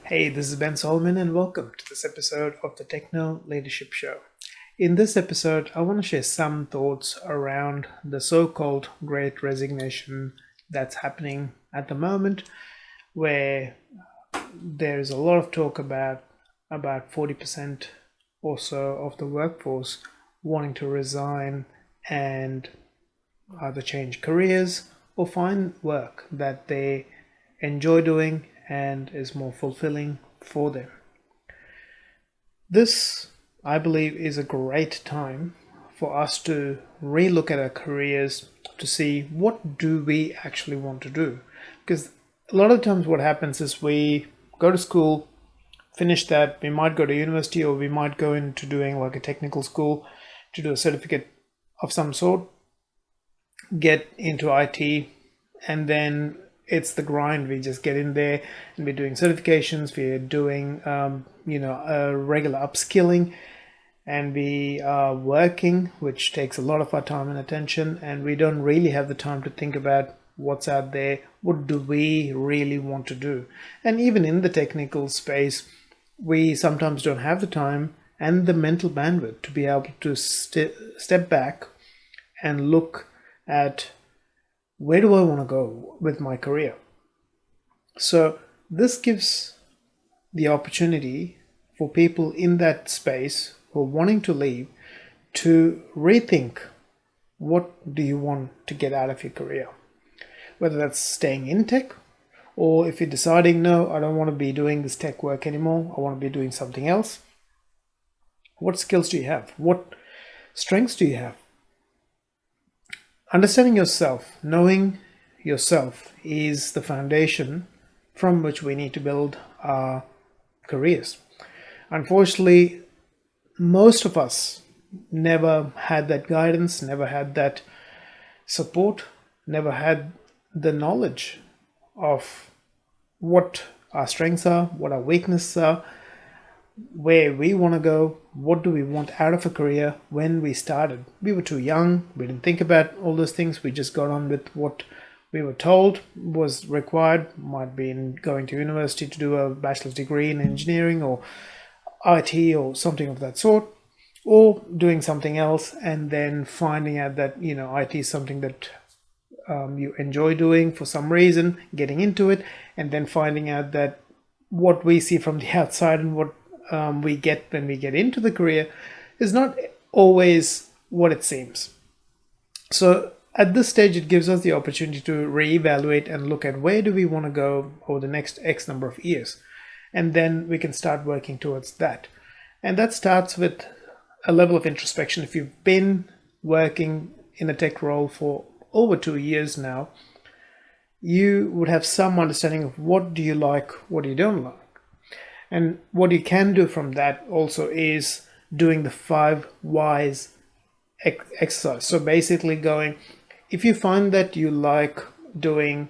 Hey, this is Ben Solomon, and welcome to this episode of the Techno Leadership Show. In this episode, I want to share some thoughts around the so called Great Resignation that's happening at the moment, where there's a lot of talk about 40% or so of the workforce wanting to resign and either change careers or find work that they enjoy doing and is more fulfilling for them. This, I believe, is a great time for us to relook at our careers to see what do we actually want to do. Because a lot of times what happens is we go to school, finish that, we might go to university or we might go into doing like a technical school to do a certificate of some sort, get into IT, and then it's the grind. We just get in there and we're doing certifications, we're doing regular upskilling, and we are working, which takes a lot of our time and attention, and we don't really have the time to think about what's out there, what do we really want to do. And even in the technical space, we sometimes don't have the time and the mental bandwidth to be able to step back and look at where do I want to go with my career. So this gives the opportunity for people in that space who are wanting to leave to rethink, what do you want to get out of your career, whether that's staying in tech, or if you're deciding, no, I don't want to be doing this tech work anymore, I want to be doing something else. What skills do you have? What strengths do you have? Understanding yourself, knowing yourself, is the foundation from which we need to build our careers. Unfortunately, most of us never had that guidance, never had that support, never had the knowledge of what our strengths are, what our weaknesses are, where we want to go, what do we want out of a career. When we started, we were too young, we didn't think about all those things, we just got on with what we were told was required. Might be in going to university to do a bachelor's degree in engineering or IT or something of that sort, or doing something else and then finding out that IT is something that you enjoy doing for some reason, getting into it, and then finding out that what we see from the outside and what we get when we get into the career is not always what it seems. So at this stage, it gives us the opportunity to reevaluate and look at where do we want to go over the next X number of years. And then we can start working towards that. And that starts with a level of introspection. If you've been working in a tech role for over 2 years now, you would have some understanding of what do you like, what you don't like. And what you can do from that also is doing the 5 whys exercise. So basically going, if you find that you like doing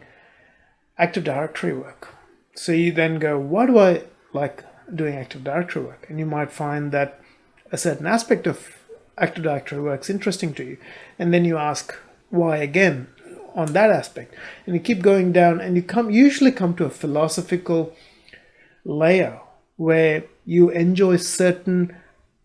Active Directory work, so you then go, why do I like doing Active Directory work? And you might find that a certain aspect of Active Directory work is interesting to you. And then you ask why again on that aspect. And you keep going down and you usually come to a philosophical layer where you enjoy certain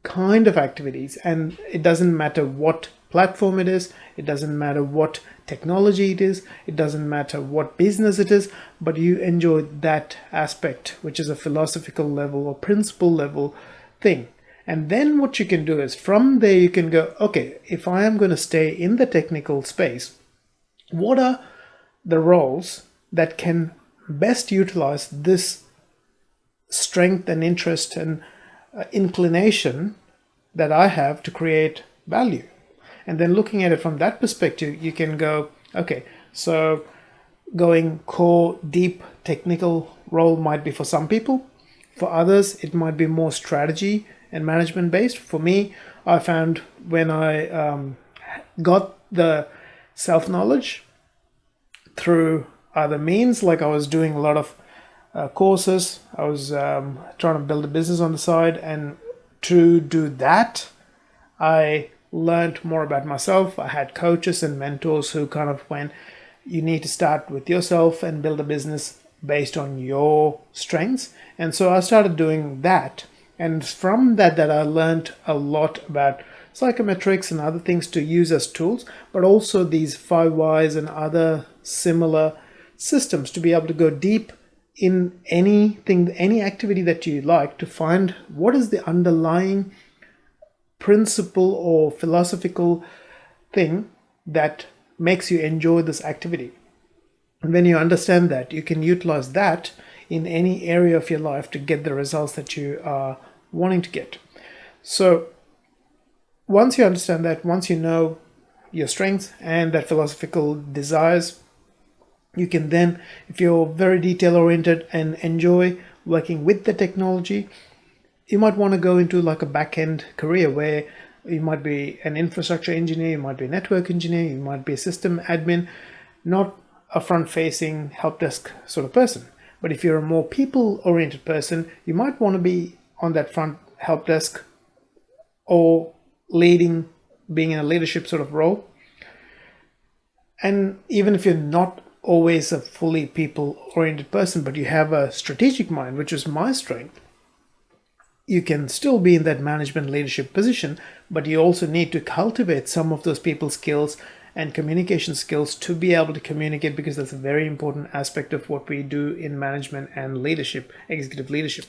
kind of activities, and it doesn't matter what platform it is, it doesn't matter what technology it is, it doesn't matter what business it is, but you enjoy that aspect, which is a philosophical level or principle level thing. And then what you can do is from there you can go, okay, if I am going to stay in the technical space, what are the roles that can best utilize this strength and interest and inclination that I have to create value? And then looking at it from that perspective, you can go, okay, so going core, deep technical role might be for some people. For others, it might be more strategy and management based. For me, I found when I got the self-knowledge through other means, like I was doing a lot of courses, I was trying to build a business on the side, and to do that, I learned more about myself. I had coaches and mentors who kind of went, you need to start with yourself and build a business based on your strengths. And so I started doing that. And from that I learned a lot about psychometrics and other things to use as tools, but also these 5 whys and other similar systems to be able to go deep in anything, any activity that you like, to find what is the underlying principle or philosophical thing that makes you enjoy this activity. And when you understand that, you can utilize that in any area of your life to get the results that you are wanting to get. So once you understand that, once you know your strengths and that philosophical desires, you can then, if you're very detail oriented and enjoy working with the technology, you might want to go into like a back-end career where you might be an infrastructure engineer, you might be a network engineer, you might be a system admin, not a front-facing help desk sort of person. But if you're a more people-oriented person, you might want to be on that front help desk or leading, being in a leadership sort of role. And even if you're not always a fully people-oriented person, but you have a strategic mind, which is my strength, you can still be in that management leadership position, but you also need to cultivate some of those people skills and communication skills to be able to communicate, because that's a very important aspect of what we do in management and leadership, executive leadership.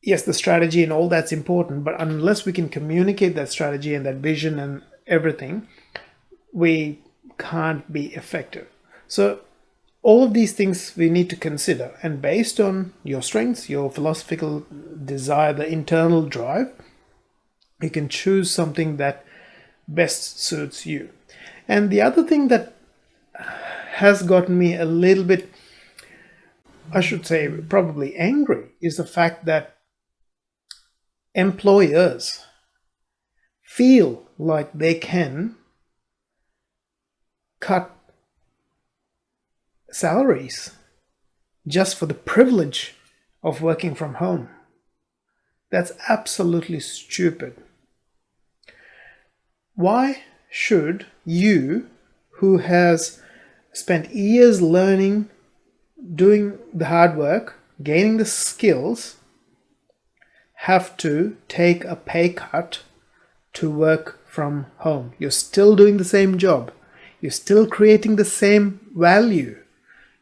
Yes, the strategy and all that's important, but unless we can communicate that strategy and that vision and everything, we can't be effective. So all of these things we need to consider, and based on your strengths, your philosophical desire, the internal drive, you can choose something that best suits you. And the other thing that has gotten me a little bit, I should say probably angry, is the fact that employers feel like they can cut salaries just for the privilege of working from home. That's absolutely stupid. Why should you, who has spent years learning, doing the hard work, gaining the skills, have to take a pay cut to work from home? You're still doing the same job. You're still creating the same value.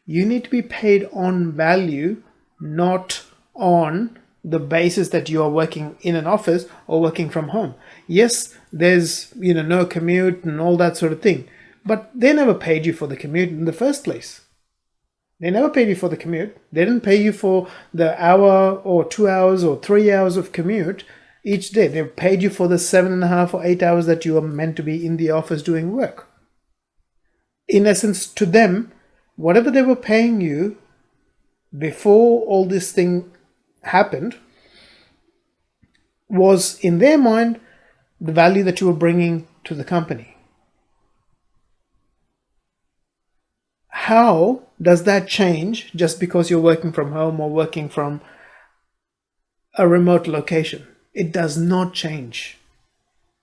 You need to be paid on value, not on the basis that you are working in an office or working from home. Yes, there's no commute and all that sort of thing, but they never paid you for the commute in the first place. They never paid you for the commute. They didn't pay you for the hour or 2 hours or 3 hours of commute each day. They paid you for the 7.5 or 8 hours that you are meant to be in the office doing work. In essence, to them, whatever they were paying you before all this thing happened was, in their mind, the value that you were bringing to the company. How does that change just because you're working from home or working from a remote location? It does not change.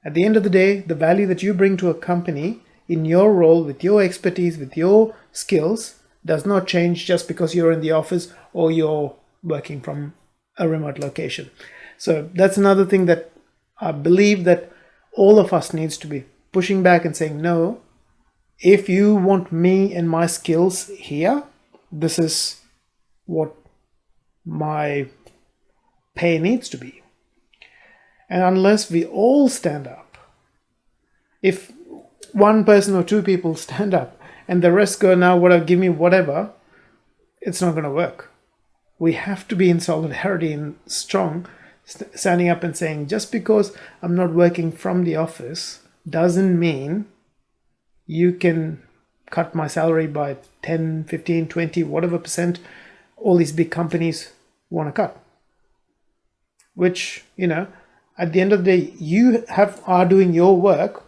At the end of the day, the value that you bring to a company in your role, with your expertise, with your skills, does not change just because you're in the office or you're working from a remote location. So that's another thing that I believe that all of us needs to be pushing back and saying, no, if you want me and my skills here, this is what my pay needs to be. And unless we all stand up, if one person or two people stand up and the rest go, now whatever, give me whatever, it's not going to work. We have to be in solidarity and strong, standing up and saying, just because I'm not working from the office doesn't mean you can cut my salary by 10, 15, 20, whatever percent all these big companies want to cut. Which, at the end of the day, you are doing your work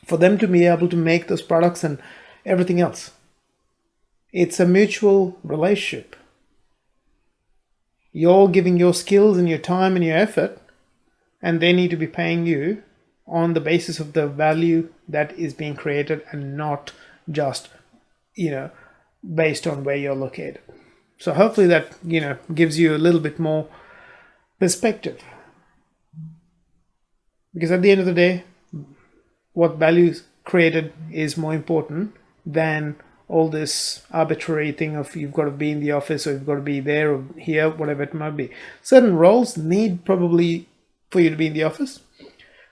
for them to be able to make those products and everything else. It's a mutual relationship. You're giving your skills and your time and your effort, and they need to be paying you on the basis of the value that is being created, and not just, based on where you're located. So hopefully that, gives you a little bit more perspective. Because at the end of the day, what value is created is more important than all this arbitrary thing of you've got to be in the office or you've got to be there or here, whatever it might be. Certain roles need probably for you to be in the office,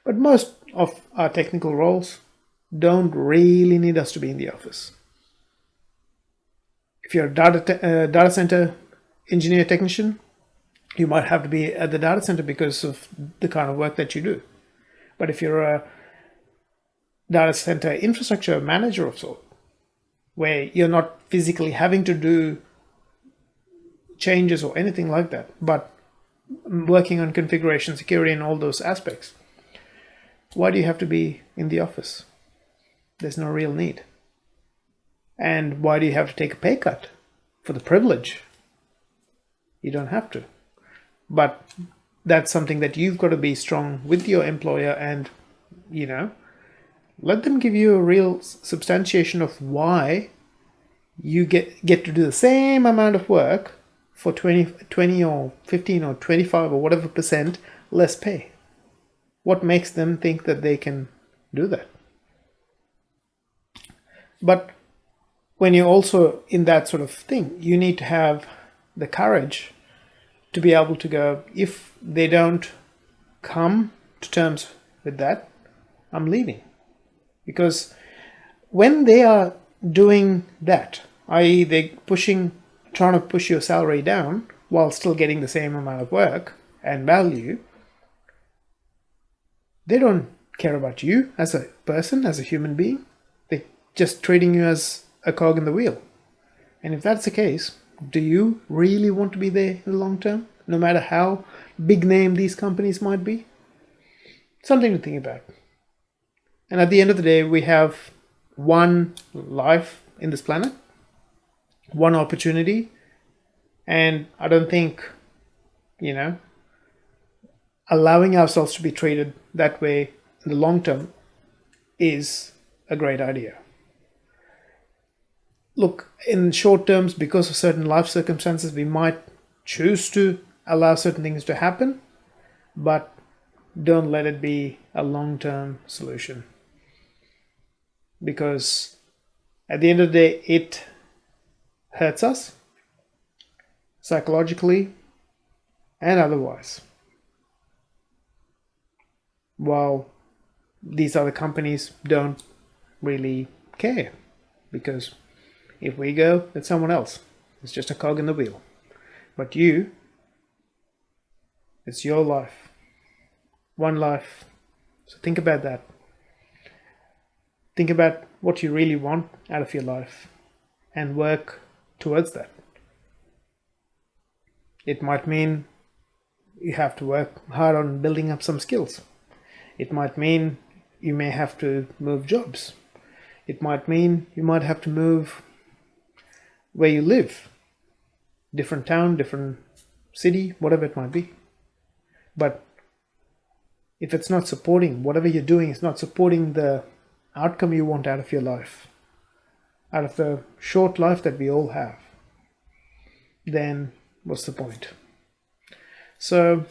but most of our technical roles don't really need us to be in the office. If you're a data center engineer technician, you might have to be at the data center because of the kind of work that you do. But if you're a data center infrastructure manager of sort, where you're not physically having to do changes or anything like that, but working on configuration, security, and all those aspects, why do you have to be in the office? There's no real need. And why do you have to take a pay cut for the privilege? You don't have to. But that's something that you've got to be strong with your employer and, let them give you a real substantiation of why you get to do the same amount of work for 20 or 15 or 25 or whatever percent less pay. What makes them think that they can do that? But when you're also in that sort of thing, you need to have the courage to be able to go, if they don't come to terms with that, I'm leaving. Because when they are doing that, i.e. they're trying to push your salary down while still getting the same amount of work and value, they don't care about you as a person, as a human being. They're just treating you as a cog in the wheel. And if that's the case, do you really want to be there in the long term, no matter how big name these companies might be? Something to think about. And at the end of the day, we have one life in this planet, one opportunity, and I don't think, allowing ourselves to be treated that way in the long term is a great idea. Look, in short terms, because of certain life circumstances, we might choose to allow certain things to happen, but don't let it be a long-term solution. Because at the end of the day, it hurts us psychologically and otherwise. While these other companies don't really care, because if we go, it's someone else. It's just a cog in the wheel. But you, it's your life. One life. So think about that. Think about what you really want out of your life and work towards that. It might mean you have to work hard on building up some skills. It might mean you may have to move jobs. It might mean you might have to move where you live. Different town, different city, whatever it might be. But if it's not supporting, whatever you're doing is not supporting the outcome you want out of your life, out of the short life that we all have, then what's the point? So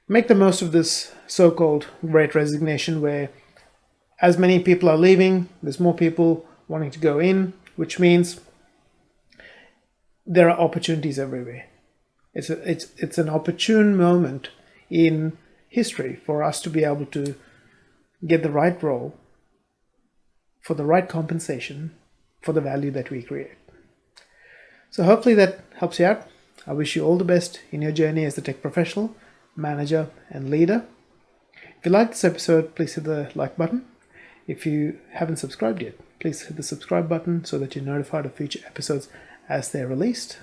make the most of this so-called Great Resignation, where as many people are leaving, there's more people wanting to go in, which means there are opportunities everywhere. It's an opportune moment in history for us to be able to get the right role for the right compensation for the value that we create. So hopefully that helps you out. I wish you all the best in your journey as a tech professional, manager, and leader. If you like this episode, please hit the like button. If you haven't subscribed yet, please hit the subscribe button so that you're notified of future episodes as they're released.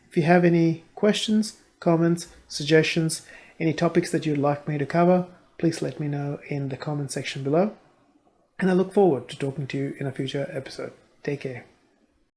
If you have any questions, comments, suggestions, any topics that you'd like me to cover, please let me know in the comment section below. And I look forward to talking to you in a future episode. Take care.